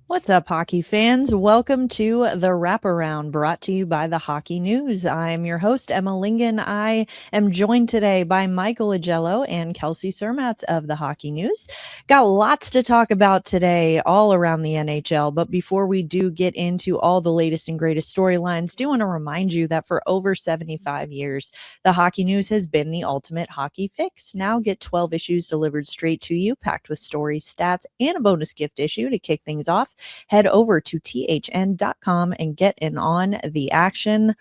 What's up, hockey fans? Welcome to the Wraparound, brought to you by the Hockey News. I'm your host, Emma Lingan. I am joined today by Michael Augello and Kelsey Surmacz of the Hockey News. Got lots to talk about today all around the NHL, but before we do get into all the latest and greatest storylines, do want to remind you that for over 75 years, the Hockey News has been the ultimate hockey fix. Now get 12 issues delivered straight to you, packed with stories, stats, and a bonus gift issue to kick things off. Head over to thn.com and get in on the action.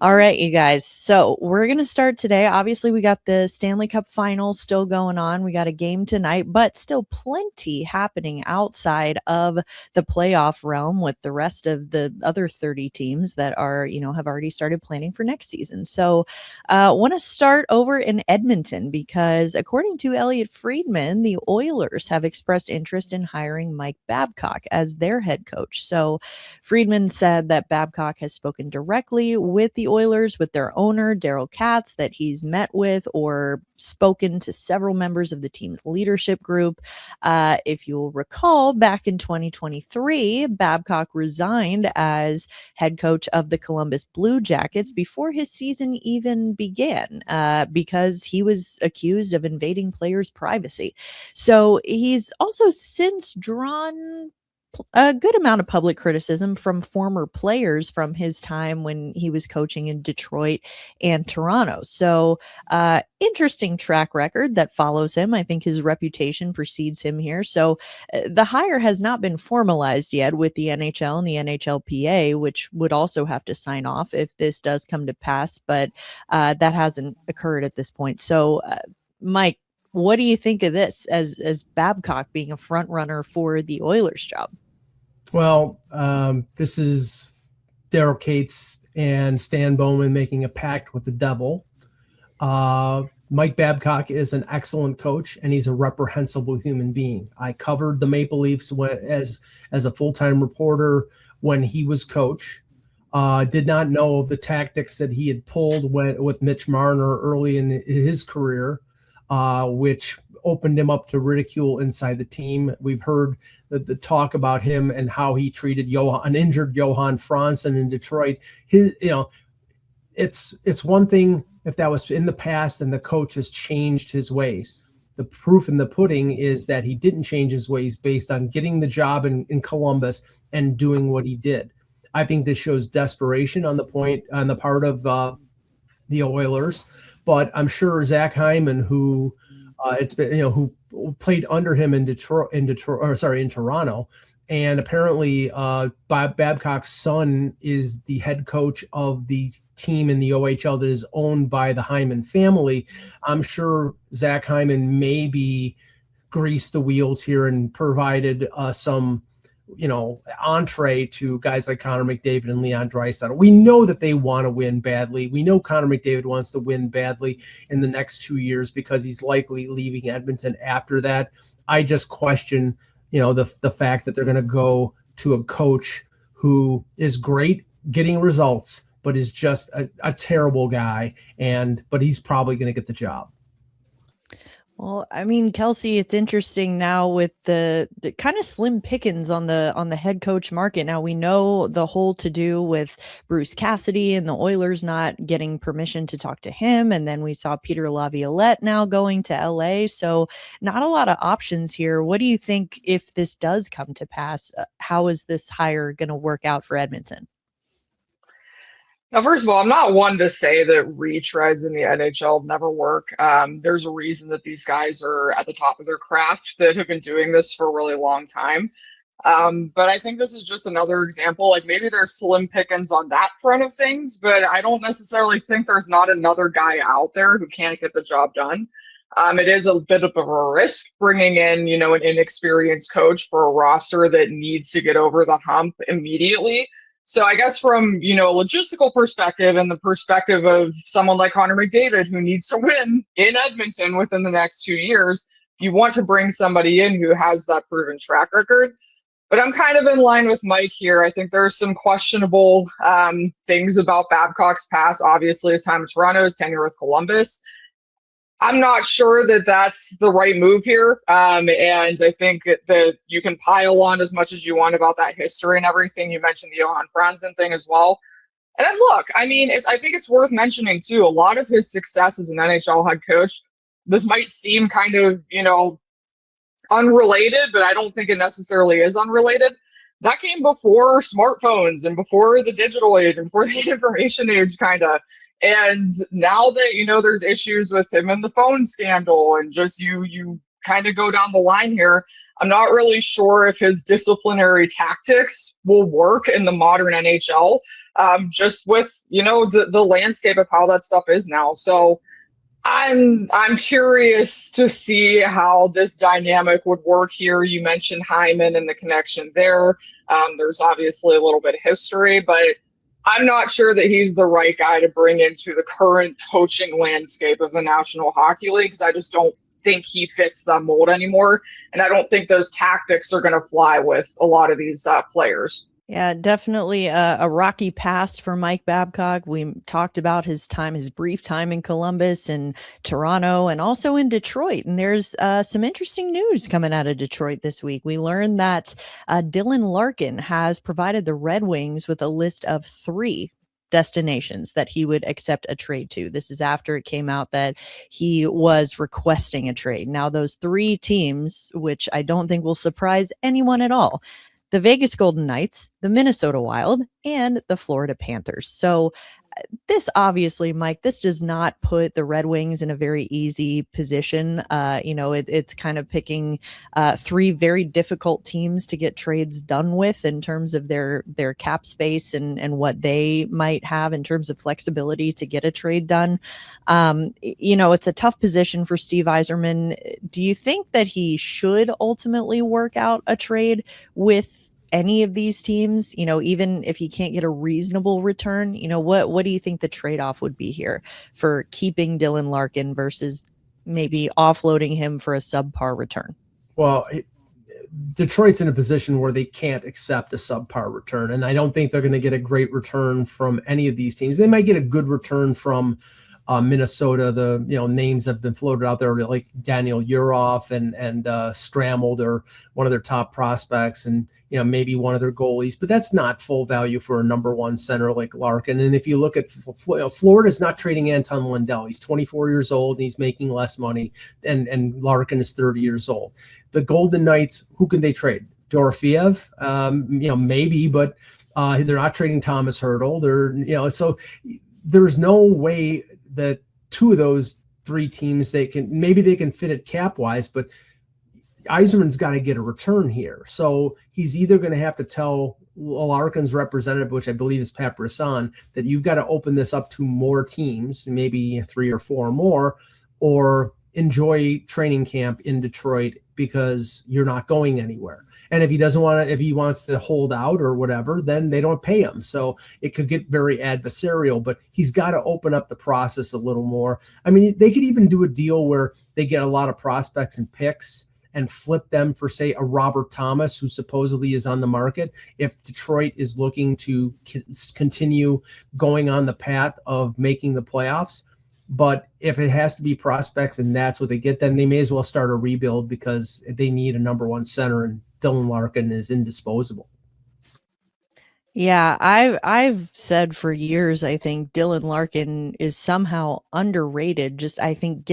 All right, you guys. So we're going to start today. Obviously, we got the Stanley Cup Finals still going on. We got a game tonight, but still plenty happening outside of the playoff realm with the rest of the other 30 teams that are, have already started planning for next season. So I want to start over in Edmonton because according to Elliotte Friedman, the Oilers have expressed interest in hiring Mike Babcock as their head coach. So Friedman said that Babcock has spoken directly with the Oilers, with their owner, Daryl Katz, that he's met with or spoken to several members of the team's leadership group. If you'll recall, back in 2023, Babcock resigned as head coach of the Columbus Blue Jackets before his season even began because he was accused of invading players' privacy. So he's also since drawn a good amount of public criticism from former players from his time when he was coaching in Detroit and Toronto. So interesting track record that follows him. I think his reputation precedes him here. So the hire has not been formalized yet with the NHL and the NHLPA, which would also have to sign off if this does come to pass, but that hasn't occurred at this point. So Mike, what do you think of this as Babcock being a front runner for the Oilers job? Well, this is Daryl Katz and Stan Bowman making a pact with the devil. Mike Babcock is an excellent coach, and he's a reprehensible human being. I covered the Maple Leafs as a full-time reporter when he was coach. Did not know of the tactics that he had pulled with Mitch Marner early in his career, which opened him up to ridicule inside the team. We've heard the talk about him and how he treated an injured Johan Franzen in Detroit. It's one thing if that was in the past and the coach has changed his ways. The proof in the pudding is that he didn't change his ways based on getting the job in Columbus and doing what he did. I think this shows desperation on the part of the Oilers, but I'm sure Zach Hyman, who who played under him in Toronto, and apparently Babcock's son is the head coach of the team in the OHL that is owned by the Hyman family. I'm sure Zach Hyman maybe greased the wheels here and provided some entree to guys like Connor McDavid and Leon Draisaitl. We know that they want to win badly. We know Connor McDavid wants to win badly in the next 2 years because he's likely leaving Edmonton after that. I just question, the fact that they're going to go to a coach who is great getting results, but is just a terrible guy. But he's probably going to get the job. Well, I mean, Kelsey, it's interesting now with the kind of slim pickings on the head coach market. Now we know the whole to do with Bruce Cassidy and the Oilers not getting permission to talk to him. And then we saw Peter Laviolette now going to LA. So not a lot of options here. What do you think if this does come to pass? How is this hire going to work out for Edmonton? Now, first of all, I'm not one to say that retreads in the NHL never work. There's a reason that these guys are at the top of their craft that have been doing this for a really long time. But I think this is just another example. Like maybe there's slim pickings on that front of things, but I don't necessarily think there's not another guy out there who can't get the job done. It is a bit of a risk bringing in, an inexperienced coach for a roster that needs to get over the hump immediately. So I guess from, a logistical perspective and the perspective of someone like Connor McDavid, who needs to win in Edmonton within the next 2 years, you want to bring somebody in who has that proven track record. But I'm kind of in line with Mike here. I think there's some questionable things about Babcock's past. Obviously, his time in Toronto, his tenure with Columbus. I'm not sure that that's the right move here. And I think that you can pile on as much as you want about that history and everything. You mentioned the Johan Franzen thing as well. And then look, I mean, I think it's worth mentioning too, a lot of his success as an NHL head coach, this might seem kind of, unrelated, but I don't think it necessarily is unrelated. That came before smartphones and before the digital age and before the information age, kind of. And now that, there's issues with him and the phone scandal and just you kind of go down the line here, I'm not really sure if his disciplinary tactics will work in the modern NHL, just with, the landscape of how that stuff is now. So I'm curious to see how this dynamic would work here. You mentioned Hyman and the connection there. There's obviously a little bit of history, but I'm not sure that he's the right guy to bring into the current coaching landscape of the National Hockey League, because I just don't think he fits that mold anymore. And I don't think those tactics are going to fly with a lot of these players. Yeah, definitely a rocky past for Mike Babcock. We talked about his brief time in Columbus and Toronto and also in Detroit. And there's some interesting news coming out of Detroit this week. We learned that Dylan Larkin has provided the Red Wings with a list of 3 destinations that he would accept a trade to. This is after it came out that he was requesting a trade. Now, those 3 teams, which I don't think will surprise anyone at all, the Vegas Golden Knights, the Minnesota Wild, and the Florida Panthers. So this obviously, Mike, this does not put the Red Wings in a very easy position. It's kind of picking 3 very difficult teams to get trades done with in terms of their cap space and what they might have in terms of flexibility to get a trade done. It's a tough position for Steve Yzerman. Do you think that he should ultimately work out a trade with any of these teams, even if he can't get a reasonable return? What do you think the trade-off would be here for keeping Dylan Larkin versus maybe offloading him for a subpar return? Well, Detroit's in a position where they can't accept a subpar return, and I don't think they're going to get a great return from any of these teams. They might get a good return from Minnesota. The names have been floated out there like Daniel Uroff and Stramel. They're one of their top prospects, and maybe one of their goalies, but that's not full value for a number 1 center like Larkin. And if you look at Florida's not trading Anton Lundell. He's 24 years old and he's making less money, and Larkin is 30 years old. The Golden Knights, who can they trade? Dorofeev, maybe, but they're not trading Thomas Hertl. So there's no way that 2 of those 3 teams they can fit it cap wise, but Yzerman's got to get a return here. So he's either going to have to tell Larkin's representative, which I believe is Pat Brisson, that you've got to open this up to more teams, maybe 3 or 4 more, or enjoy training camp in Detroit because you're not going anywhere. And if he wants to hold out or whatever, then they don't pay him. So it could get very adversarial, but he's got to open up the process a little more. I mean, they could even do a deal where they get a lot of prospects and picks and flip them for, say, a Robert Thomas, who supposedly is on the market, if Detroit is looking to continue going on the path of making the playoffs. But if it has to be prospects and that's what they get, then they may as well start a rebuild because they need a number 1 center, and Dylan Larkin is indisposable. Yeah, I've said for years, I think Dylan Larkin is somehow underrated, just I think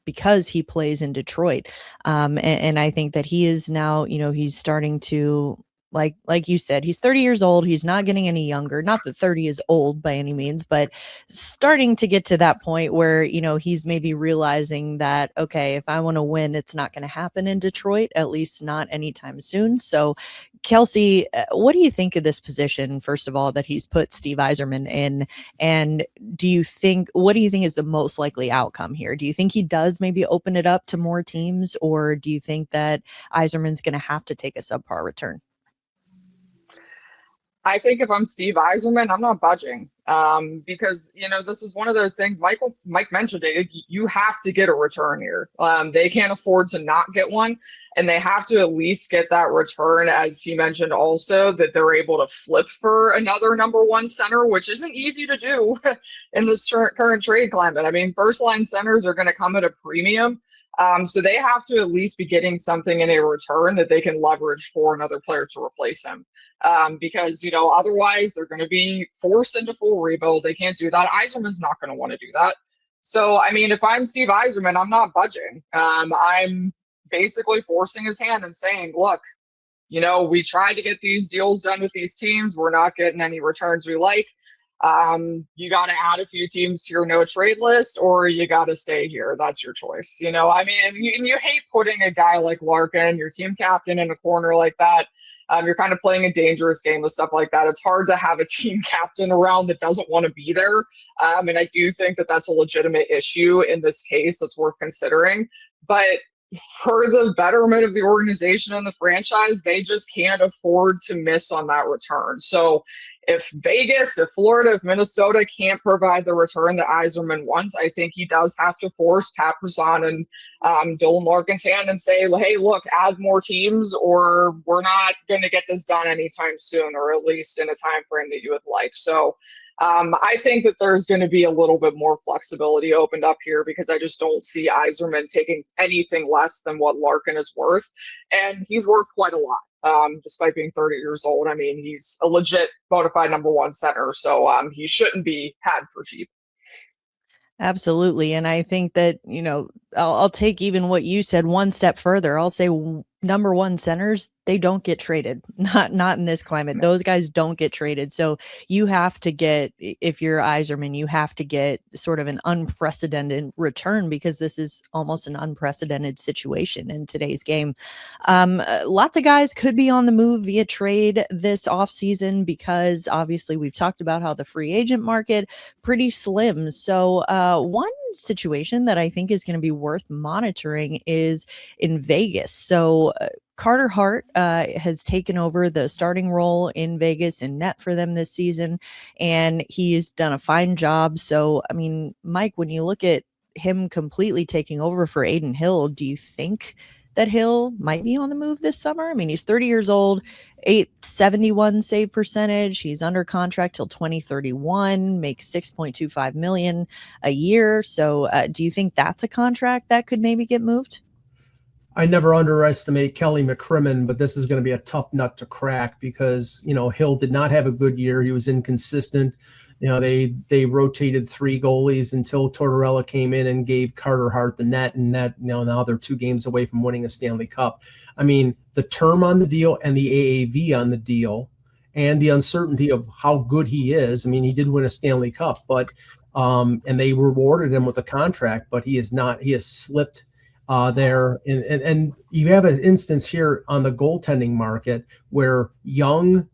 because he plays in Detroit. And I think that he is now, he's starting to, like you said, he's 30 years old. He's not getting any younger. Not that 30 is old by any means, but starting to get to that point where, he's maybe realizing that, okay, if I want to win, it's not going to happen in Detroit, at least not anytime soon. So Kelsey, what do you think of this position, first of all, that he's put Steve Yzerman in? And what do you think is the most likely outcome here? Do you think he does maybe open it up to more teams, or do you think that Yzerman's going to have to take a subpar return? I think if I'm Steve Yzerman, I'm not budging. because, this is one of those things. Mike mentioned it. You have to get a return here. They can't afford to not get one, and they have to at least get that return, as he mentioned also, that they're able to flip for another number one center, which isn't easy to do in this current trade climate. I mean, first line centers are going to come at a premium. So they have to at least be getting something in a return that they can leverage for another player to replace him. Because, otherwise they're going to be forced into full rebuild. They can't do that. Yzerman's not going to want to do that. So, I mean, if I'm Steve Yzerman, I'm not budging. I'm basically forcing his hand and saying, look, we tried to get these deals done with these teams. We're not getting any returns we like. You got to add a few teams to your no trade list, or you got to stay here. That's your choice. I mean, you hate putting a guy like Larkin, your team captain, in a corner like that. You're kind of playing a dangerous game with stuff like that. It's hard to have a team captain around that doesn't want to be there. And I do think that that's a legitimate issue in this case that's worth considering. But for the betterment of the organization and the franchise, they just can't afford to miss on that return. So if Vegas, if Florida, if Minnesota can't provide the return that Yzerman wants, I think he does have to force Pat Brisson and Dylan Larkin's hand and say, hey, look, add more teams, or we're not going to get this done anytime soon, or at least in a time frame that you would like. So I think that there's going to be a little bit more flexibility opened up here, because I just don't see Yzerman taking anything less than what Larkin is worth. And he's worth quite a lot, despite being 30 years old. I mean, he's a legit bona fide number one center, so he shouldn't be had for cheap. Absolutely. And I think that, I'll take even what you said one step further. I'll say number one centers, they don't get traded. Not in this climate. Those guys don't get traded. So you have to get, if you're Yzerman, you have to get sort of an unprecedented return, because this is almost an unprecedented situation in today's game. Lots of guys could be on the move via trade this offseason, because obviously we've talked about how the free agent market pretty slim. So one situation that I think is going to be worth monitoring is in Vegas. So Carter Hart has taken over the starting role in Vegas in net for them this season, and he's done a fine job. So, I mean, Mike, when you look at him completely taking over for Adin Hill, do you think that Hill might be on the move this summer? I mean, he's 30 years old, 871 save percentage. He's under contract till 2031, makes $6.25 million a year. So do you think that's a contract that could maybe get moved? I never underestimate Kelly McCrimmon, but this is going to be a tough nut to crack, because, Hill did not have a good year. He was inconsistent. They rotated three goalies until Tortorella came in and gave Carter Hart the net, and that, now they're 2 games away from winning a Stanley Cup. I mean, the term on the deal and the AAV on the deal and the uncertainty of how good he is. I mean, he did win a Stanley Cup, but and they rewarded him with a contract, but he has slipped there. And you have an instance here on the goaltending market where young,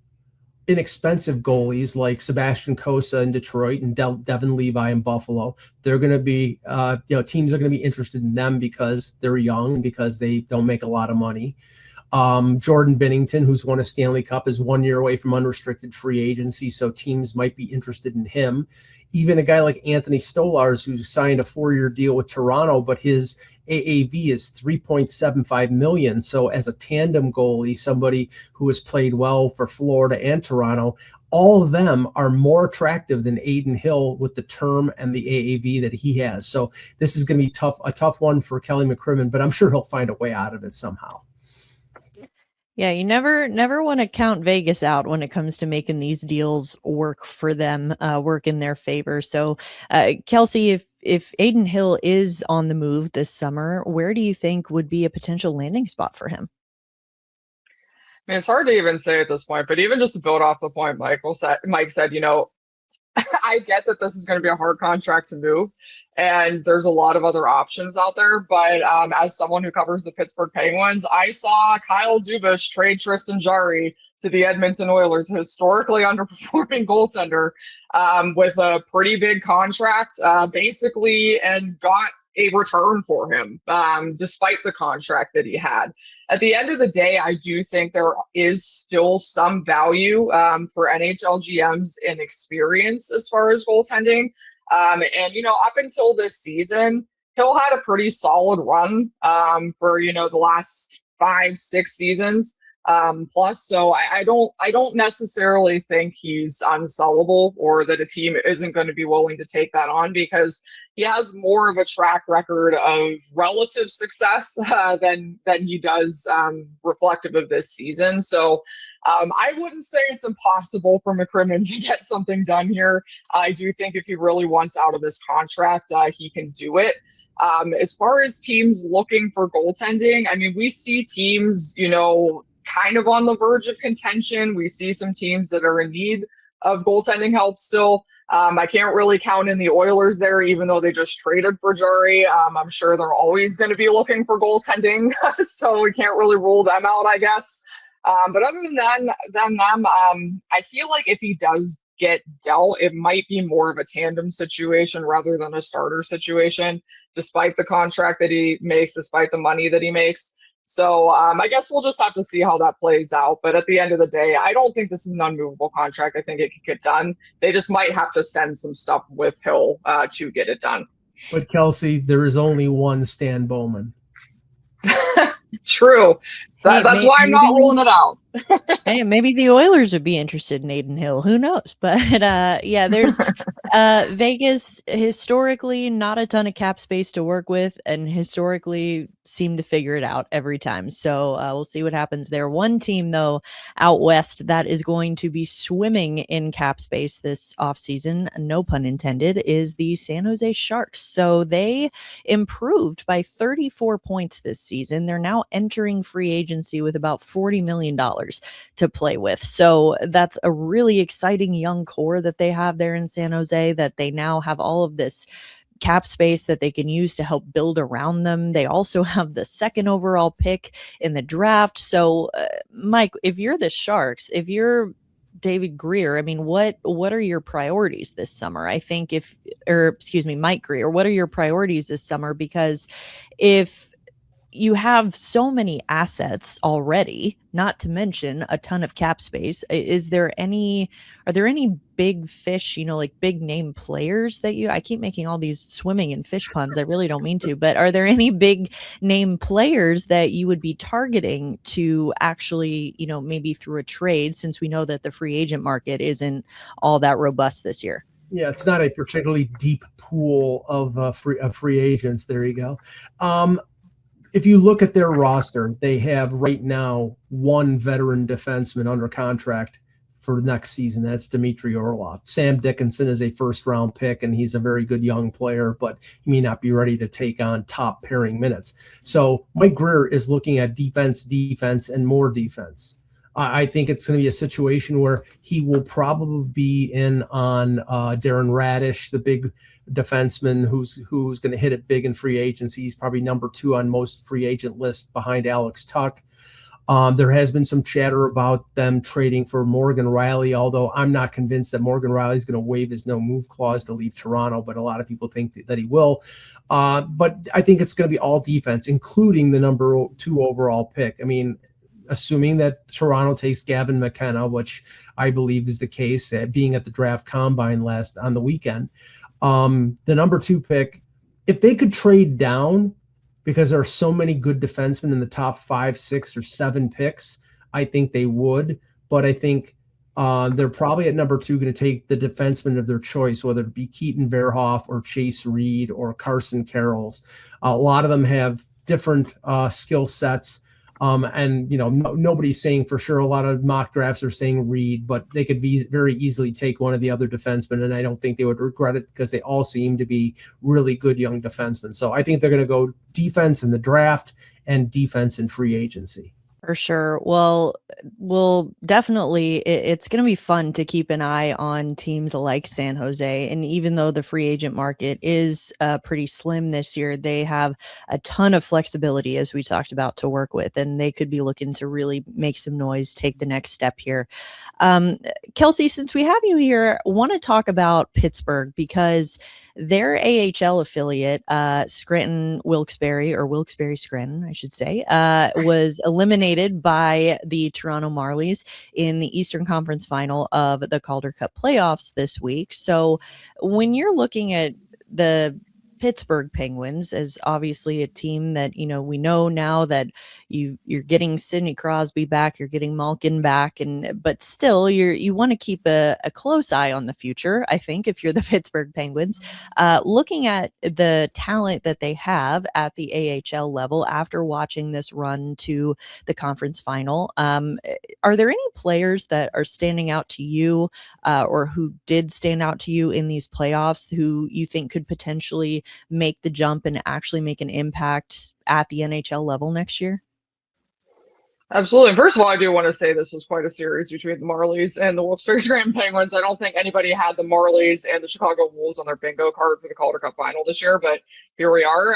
inexpensive goalies like Sebastian Cossa in Detroit and Devin Levi in Buffalo, they're going to be, teams are going to be interested in them because they're young and because they don't make a lot of money. Jordan Binnington, who's won a Stanley Cup, is 1 year away from unrestricted free agency, so teams might be interested in him. Even a guy like Anthony Stolarz, who signed a 4-year deal with Toronto, but his AAV is $3.75 million. So as a tandem goalie, somebody who has played well for Florida and Toronto, all of them are more attractive than Adin Hill with the term and the AAV that he has. So this is going to be a tough one for Kelly McCrimmon, but I'm sure he'll find a way out of it somehow. Yeah, you never want to count Vegas out when it comes to making these deals work for them, work in their favor. So, Kelsey, if Adin Hill is on the move this summer, where do you think would be a potential landing spot for him? I mean, it's hard to even say at this point, but even just to build off the point Mike said, I get that this is going to be a hard contract to move, and there's a lot of other options out there. But as someone who covers the Pittsburgh Penguins, I saw Kyle Dubas trade Tristan Jarry to the Edmonton Oilers, a historically underperforming goaltender, with a pretty big contract, basically, and got a return for him, despite the contract that he had. At the end of the day, I do think there is still some value for NHL GMs in experience as far as goaltending. And, you know, up until this season, Hill had a pretty solid run for, you know, the last 5-6 seasons. Plus, so I don't necessarily think he's unsellable or that a team isn't going to be willing to take that on, because he has more of a track record of relative success than he does reflective of this season. So I wouldn't say it's impossible for McCrimmon to get something done here. I do think if he really wants out of this contract, he can do it. As far as teams looking for goaltending, I mean, we see teams, you know, kind of on the verge of contention. We see some teams that are in need of goaltending help still. I can't really count in the Oilers there, even though they just traded for Jari. I'm sure they're always going to be looking for goaltending, so we can't really rule them out, I guess. But other than them, I feel like if he does get dealt, it might be more of a tandem situation rather than a starter situation, despite the contract that he makes, despite the money that he makes. So I guess we'll just have to see how that plays out. But at the end of the day, I don't think this is an unmovable contract. I think it could get done. They just might have to send some stuff with Hill to get it done. But Kelsey, there is only one Stan Bowman. True. That's why I'm not ruling it out. Hey, maybe the Oilers would be interested in Adin Hill. Who knows? But yeah, there's Vegas historically not a ton of cap space to work with, and historically seem to figure it out every time. So we'll see what happens there. One team, though, out west that is going to be swimming in cap space this offseason, no pun intended, is the San Jose Sharks. So they improved by 34 points this season. They're now entering free agency with about $40 million to play with. So that's a really exciting young core that they have there in San Jose, that they now have all of this cap space that they can use to help build around them. They also have the second overall pick in the draft. So Mike, if you're the Sharks, if you're David Greer, I mean, what are your priorities this summer? I think Mike Greer, what are your priorities this summer? Because if you have so many assets already, not to mention a ton of cap space, are there any big fish, you know, like big name players that I keep making all these swimming and fish puns. I really don't mean to, but are there any big name players that you would be targeting to actually, you know, maybe through a trade, since we know that the free agent market isn't all that robust this year? Yeah, it's not a particularly deep pool of free agents. There you go. If you look at their roster, they have right now one veteran defenseman under contract for next season. That's Dmitry Orlov. Sam Dickinson is a first-round pick, and he's a very good young player, but he may not be ready to take on top pairing minutes. So Mike Greer is looking at defense, and more defense. I think it's going to be a situation where he will probably be in on Darren Radish, the big defenseman who's going to hit it big in free agency. He's probably number 2 on most free agent lists behind Alex Tuck. There has been some chatter about them trading for Morgan Riley, although I'm not convinced that Morgan Riley is going to waive his no-move clause to leave Toronto, but a lot of people think that he will. But I think it's going to be all defense, including the number 2 overall pick. I mean, assuming that Toronto takes Gavin McKenna, which I believe is the case, being at the draft combine on the weekend. The number 2 pick, if they could trade down, because there are so many good defensemen in the top 5, 6, or 7 picks, I think they would. But I think they're probably at number 2 going to take the defenseman of their choice, whether it be Keaton Verhoff or Chase Reed or Carson Carrolls. A lot of them have different skill sets. And, you know, nobody's saying for sure. A lot of mock drafts are saying Reed, but they could very easily take one of the other defensemen, and I don't think they would regret it because they all seem to be really good young defensemen. So I think they're going to go defense in the draft and defense in free agency. For sure. Well, we'll definitely, it's going to be fun to keep an eye on teams like San Jose. And even though the free agent market is pretty slim this year, they have a ton of flexibility, as we talked about, to work with. And they could be looking to really make some noise, take the next step here. Kelsey, since we have you here, I want to talk about Pittsburgh because their AHL affiliate, Scranton Wilkes-Barre, or Wilkes-Barre Scranton, I should say, was eliminated by the Toronto Marlies in the Eastern Conference Final of the Calder Cup playoffs this week. So when you're looking at the Pittsburgh Penguins as obviously a team that, you know, we know now that you're getting Sidney Crosby back, you're getting Malkin back, but still you want to keep a close eye on the future. I think if you're the Pittsburgh Penguins, looking at the talent that they have at the AHL level after watching this run to the conference final, are there any players that are standing out to you or who did stand out to you in these playoffs who you think could potentially make the jump and actually make an impact at the NHL level next year? Absolutely. First of all, I do want to say this was quite a series between the Marlies and the Wilkes-Barre Scranton Penguins. I don't think anybody had the Marlies and the Chicago Wolves on their bingo card for the Calder Cup final this year, but here we are.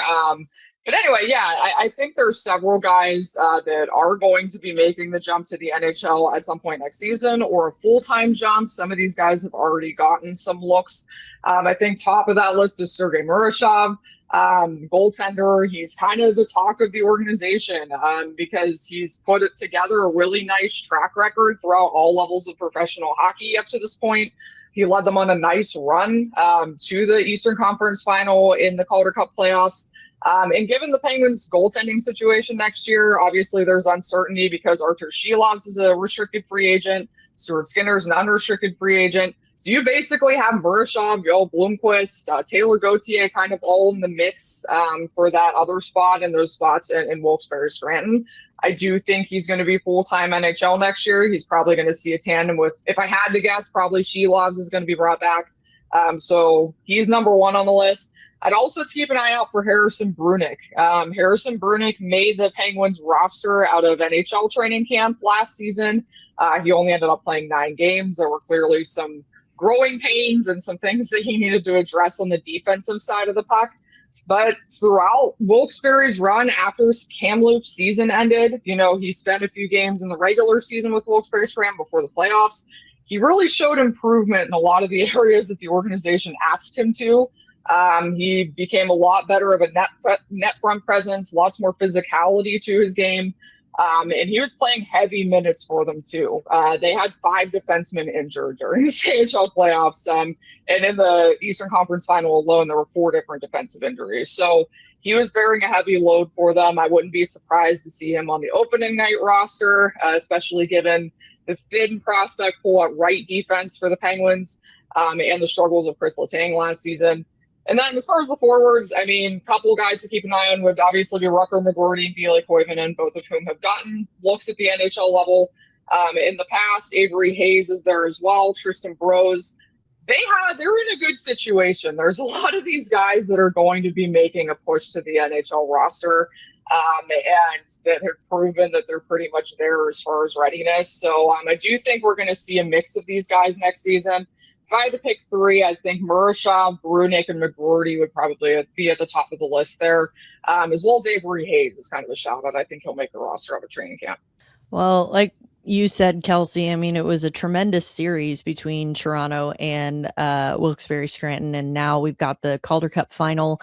But anyway, yeah, I think there's several guys that are going to be making the jump to the NHL at some point next season or a full-time jump. Some of these guys have already gotten some looks. I think top of that list is Sergei Murashov, goaltender. He's kind of the talk of the organization because he's put it together a really nice track record throughout all levels of professional hockey up to this point. He led them on a nice run to the Eastern Conference Final in the Calder Cup playoffs. And given the Penguins' goaltending situation next year, obviously there's uncertainty because Artur Shilovs is a restricted free agent. Stuart Skinner is an unrestricted free agent. So you basically have Murashov, Joel Blomqvist, Taylor Gauthier kind of all in the mix for that other spot and those spots in Wilkes-Barre Scranton. I do think he's going to be full-time NHL next year. He's probably going to see a tandem with, if I had to guess, probably Shilovs is going to be brought back. So he's number one on the list. I'd also keep an eye out for Harrison Brunick. Harrison Brunick made the Penguins roster out of NHL training camp last season. He only ended up playing 9 games. There were clearly some growing pains and some things that he needed to address on the defensive side of the puck. But throughout Wilkes-Barre's run after Kamloops season ended, you know, he spent a few games in the regular season with Wilkes-Barre Scranton before the playoffs. He really showed improvement in a lot of the areas that the organization asked him to. He became a lot better of a net front presence, lots more physicality to his game. And he was playing heavy minutes for them too. They had 5 defensemen injured during the AHL playoffs. And in the Eastern Conference Final alone, there were 4 different defensive injuries. So he was bearing a heavy load for them. I wouldn't be surprised to see him on the opening night roster, especially given the thin prospect pool at right defense for the Penguins and the struggles of Chris Letang last season. And then as far as the forwards, I mean, a couple of guys to keep an eye on would obviously be Rucker McGroarty and Ville Koivunen, both of whom have gotten looks at the NHL level in the past. Avery Hayes is there as well. Tristan Brose. They're in a good situation. There's a lot of these guys that are going to be making a push to the NHL roster and that have proven that they're pretty much there as far as readiness. So I do think we're going to see a mix of these guys next season. If I had to pick 3, I think Murashov, Brunick, and McGroarty would probably be at the top of the list there, as well as Avery Hayes is kind of a shout-out. I think he'll make the roster of a training camp. Well, like you said, Kelsey, I mean, it was a tremendous series between Toronto and Wilkes-Barre Scranton, and now we've got the Calder Cup final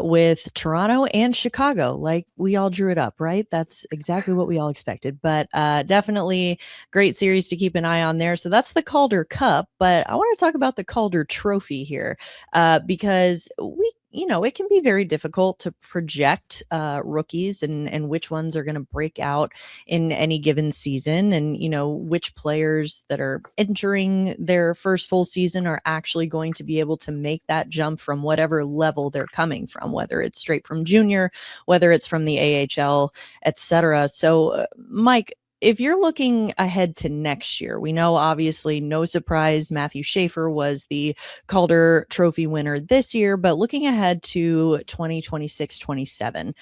with Toronto and Chicago. Like, we all drew it up, right? That's exactly what we all expected, but definitely great series to keep an eye on there. So that's the Calder Cup, but I want to talk about the Calder Trophy here because it can be very difficult to project rookies and which ones are going to break out in any given season, and which players that are entering their first full season are actually going to be able to make that jump from whatever level they're coming from, whether it's straight from junior, whether it's from the AHL, etc. So Mike, if you're looking ahead to next year, we know obviously no surprise Matthew Schaefer was the Calder Trophy winner this year, but looking ahead to 2026-27,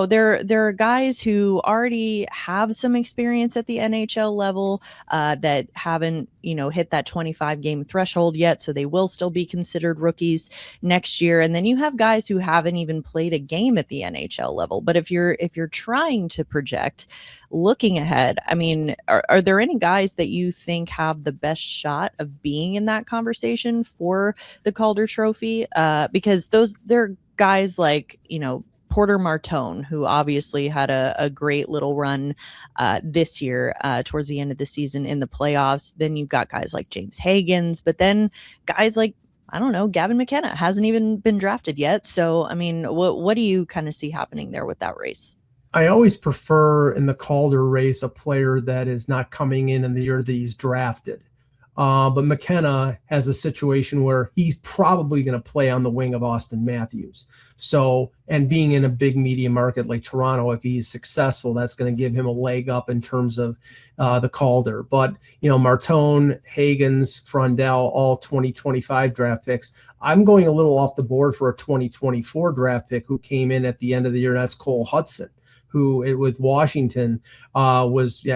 there are guys who already have some experience at the NHL level that haven't hit that 25 game threshold yet, so they will still be considered rookies next year. And then you have guys who haven't even played a game at the NHL level. But if you're trying to project, looking ahead, I mean, are there any guys that you think have the best shot of being in that conversation for the Calder Trophy? Because they're guys like, Porter Martone, who obviously had a great little run this year towards the end of the season in the playoffs. Then you've got guys like James Hagens, but then guys like, I don't know, Gavin McKenna hasn't even been drafted yet. So, I mean, what do you kind of see happening there with that race? I always prefer in the Calder race a player that is not coming in the year that he's drafted. But McKenna has a situation where he's probably going to play on the wing of Austin Matthews. So, and being in a big media market like Toronto, if he's successful, that's going to give him a leg up in terms of the Calder. But, Martone, Hagens, Frondell, all 2025 draft picks. I'm going a little off the board for a 2024 draft pick who came in at the end of the year. That's Cole Hudson, who with Washington I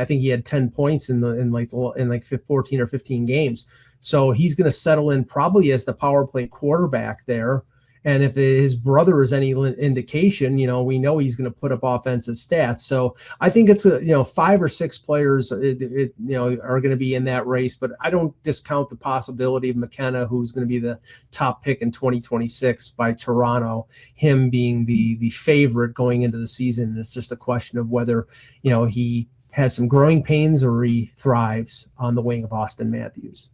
think he had 10 points in 14 or 15 games. So he's going to settle in probably as the power play quarterback there. And if his brother is any indication, we know he's going to put up offensive stats. So I think it's 5 or 6 players, are going to be in that race. But I don't discount the possibility of McKenna, who's going to be the top pick in 2026 by Toronto, him being the favorite going into the season. It's just a question of whether, he has some growing pains or he thrives on the wing of Austin Matthews.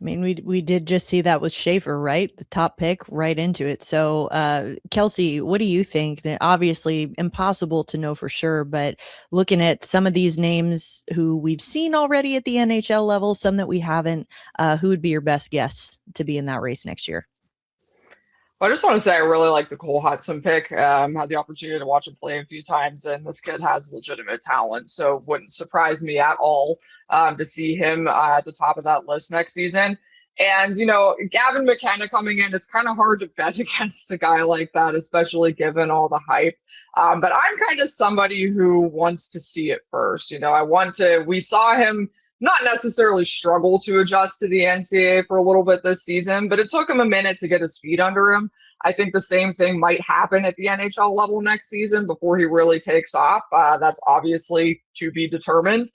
I mean, we did just see that with Schaefer, right? The top pick right into it. So, Kelsey, what do you think? That obviously impossible to know for sure, but looking at some of these names who we've seen already at the NHL level, some that we haven't, who would be your best guess to be in that race next year? I just want to say I really like the Cole Hudson pick. Had the opportunity to watch him play a few times, and this kid has legitimate talent. So it wouldn't surprise me at all to see him at the top of that list next season. And, Gavin McKenna coming in, it's kind of hard to bet against a guy like that, especially given all the hype. But I'm kind of somebody who wants to see it first. We saw him not necessarily struggle to adjust to the NCAA for a little bit this season, but it took him a minute to get his feet under him. I think the same thing might happen at the NHL level next season before he really takes off. That's obviously to be determined.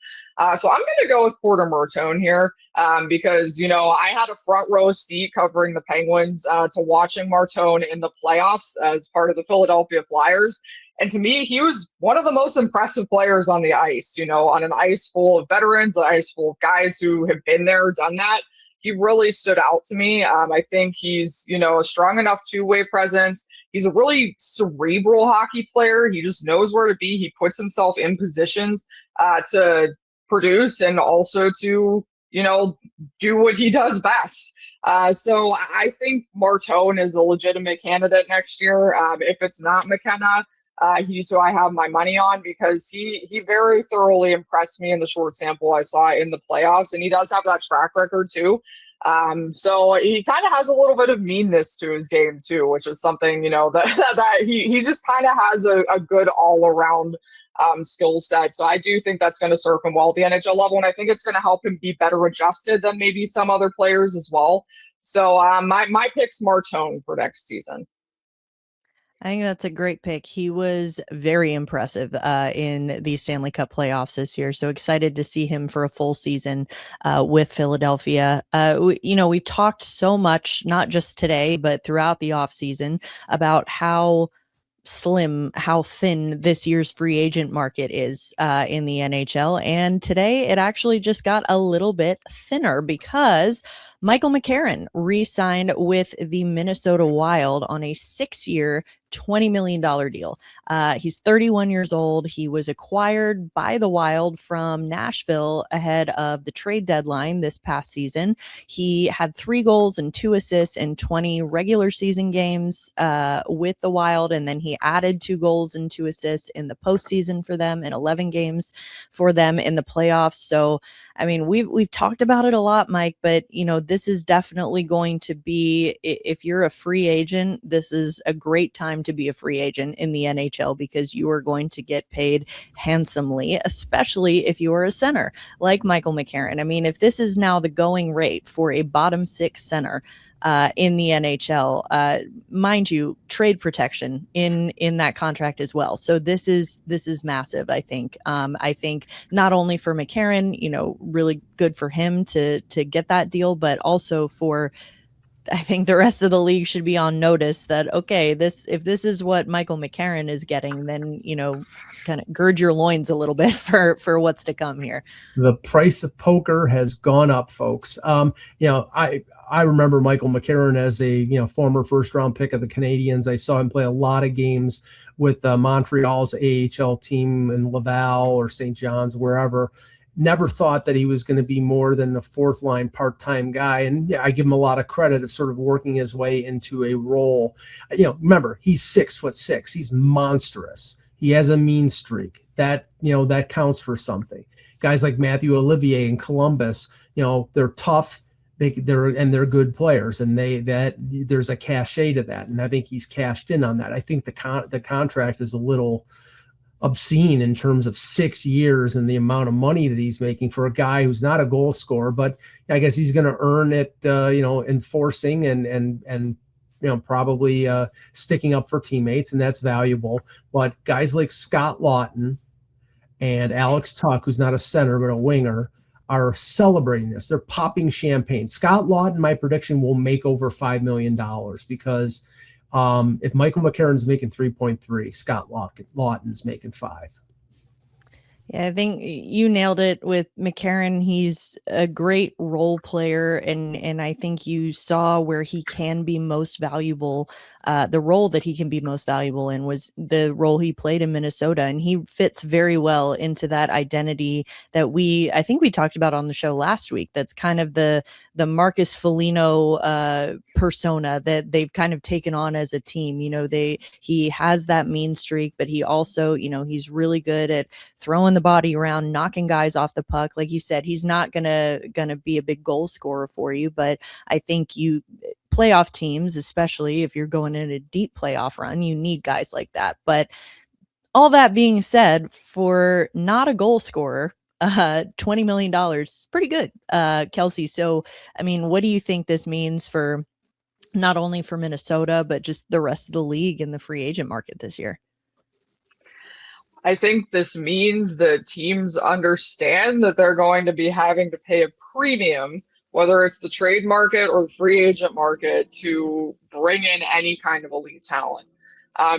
So I'm going to go with Porter Martone here because, I had a front row seat covering the Penguins to watching Martone in the playoffs as part of the Philadelphia Flyers. And to me, he was one of the most impressive players on the ice, on an ice full of veterans, an ice full of guys who have been there, done that. He really stood out to me. I think he's, a strong enough two-way presence. He's a really cerebral hockey player. He just knows where to be. He puts himself in positions to produce and also to, do what he does best. So I think Martone is a legitimate candidate next year. If it's not McKenna, he's who I have my money on because he very thoroughly impressed me in the short sample I saw in the playoffs, and he does have that track record too. So he kind of has a little bit of meanness to his game too, which is something, that he just kind of has a good all around skill set. So I do think that's going to serve him well at the NHL level, and I think it's going to help him be better adjusted than maybe some other players as well. So my pick's Martone for next season. I think that's a great pick. He was very impressive in the Stanley Cup playoffs this year. So excited to see him for a full season with Philadelphia. We've talked so much, not just today, but throughout the offseason about how thin this year's free agent market is in the NHL. And today it actually just got a little bit thinner because Michael McCarron re-signed with the Minnesota Wild on a 6-year, $20 million deal. He's 31 years old. He was acquired by the Wild from Nashville ahead of the trade deadline this past season. He had 3 goals and 2 assists in 20 regular season games with the Wild, and then he added 2 goals and 2 assists in the postseason for them, in 11 games for them in the playoffs. So, I mean, we've talked about it a lot, Mike, but this is definitely going to be, if you're a free agent, this is a great time to be a free agent in the NHL, because you are going to get paid handsomely, especially if you are a center like Michael McCarron. I mean, if this is now the going rate for a bottom 6 center in the NHL, mind you, trade protection in that contract as well. So this is massive. I think not only for McCarron, really good for him to get that deal, but also for, I think the rest of the league should be on notice that, okay, if this is what Michael McCarron is getting, then, kind of gird your loins a little bit for what's to come here. The price of poker has gone up, folks. I remember Michael McCarron as a former first round pick of the Canadiens. I saw him play a lot of games with Montreal's AHL team in Laval or St. John's, wherever. Never thought that he was going to be more than a 4th line part-time guy. And I give him a lot of credit of sort of working his way into a role. Remember, he's 6'6". He's monstrous. He has a mean streak that counts for something. Guys like Matthew Olivier in Columbus, they're tough. They're good players, and there's a cachet to that. And I think he's cashed in on that. I think the contract is a little obscene in terms of 6 years and the amount of money that he's making for a guy who's not a goal scorer, but I guess he's going to earn it, enforcing and probably sticking up for teammates, and that's valuable. But guys like Scott Laughton and Alex Tuch, who's not a center but a winger, are celebrating this. They're popping champagne. Scott Laughton, my prediction, will make over $5 million, because if Michael McCarron's making 3.3, Scott Laughton's making 5. Yeah, I think you nailed it with McCarron. He's a great role player, and I think you saw where he can be most valuable. The role that he can be most valuable in was the role he played in Minnesota, and he fits very well into that identity that I think we talked about on the show last week. That's kind of the Marcus Foligno persona that they've kind of taken on as a team. He has that mean streak, but he also, he's really good at throwing the body around, knocking guys off the puck. Like you said, he's not gonna be a big goal scorer for you, but I think playoff teams, especially if you're going in a deep playoff run, you need guys like that. But all that being said, for not a goal scorer, $20 million is pretty good, Kelsey. So, I mean, what do you think this means for not only for Minnesota, but just the rest of the league and the free agent market this year? I think this means that teams understand that they're going to be having to pay a premium, whether it's the trade market or the free agent market, to bring in any kind of elite talent.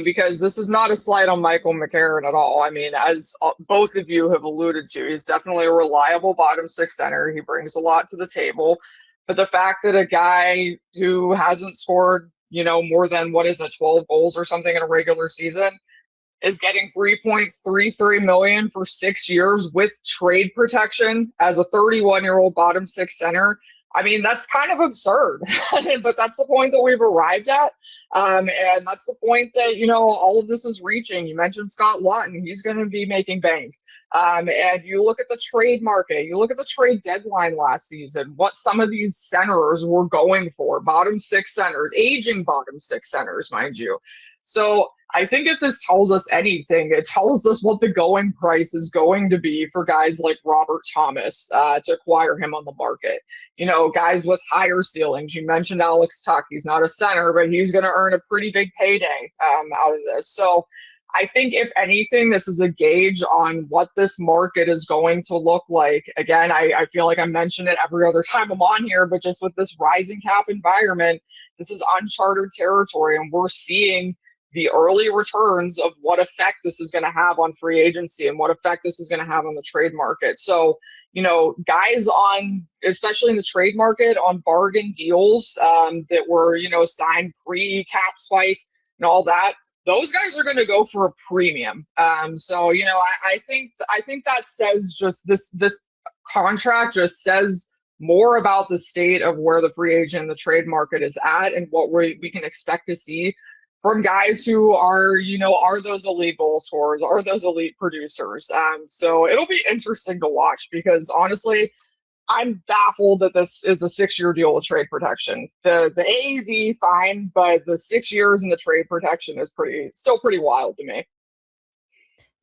Because this is not a slight on Michael McCarron at all. I mean, as both of you have alluded to, he's definitely a reliable bottom 6 center. He brings a lot to the table. But the fact that a guy who hasn't scored, more than 12 goals or something in a regular season is getting $3.33 million for 6 years with trade protection as a 31-year-old bottom 6 center. I mean, that's kind of absurd, but that's the point that we've arrived at. And that's the point that, all of this is reaching. You mentioned Scott Laughton. He's going to be making bank. And you look at the trade market, you look at the trade deadline last season, what some of these centers were going for, bottom 6 centers, aging bottom 6 centers, mind you. So I think if this tells us anything, it tells us what the going price is going to be for guys like Robert Thomas to acquire him on the market. Guys with higher ceilings. You mentioned Alex Tuch. He's not a center, but he's going to earn a pretty big payday out of this. So I think, if anything, this is a gauge on what this market is going to look like. Again, I feel like I mention it every other time I'm on here, but just with this rising cap environment, this is uncharted territory, and we're seeing the early returns of what effect this is going to have on free agency and what effect this is going to have on the trade market. So, guys especially in the trade market, on bargain deals that were, signed pre-cap spike and all that, those guys are going to go for a premium. So, you know, I think that says just this contract just says more about the state of where the free agent and the trade market is at and what we can expect to see from guys who are, you know, are those elite goal scorers, are those elite producers. So it'll be interesting to watch because honestly, I'm baffled that this is a 6-year deal with trade protection. The AAV fine, but the 6 years in the trade protection is still pretty wild to me.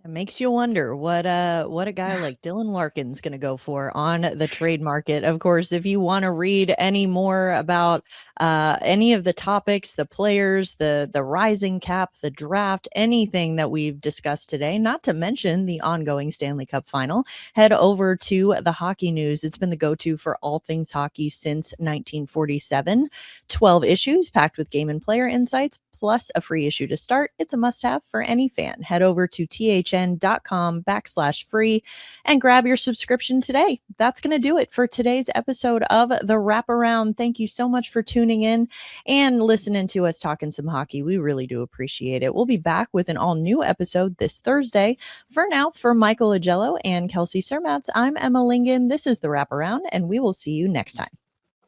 It makes you wonder what a guy like Dylan Larkin's going to go for on the trade market. Of course, if you want to read any more about any of the topics, the players, the rising cap, the draft, anything that we've discussed today, not to mention the ongoing Stanley Cup final, head over to the Hockey News. It's been the go-to for all things hockey since 1947. 12 issues packed with game and player insights, plus a free issue to start. It's a must-have for any fan. Head over to thn.com/free and grab your subscription today. That's going to do it for today's episode of The Wraparound. Thank you so much for tuning in and listening to us talking some hockey. We really do appreciate it. We'll be back with an all-new episode this Thursday. For now, for Michael Augello and Kelsey Surmacz, I'm Emma Lingan. This is The Wraparound, and we will see you next time.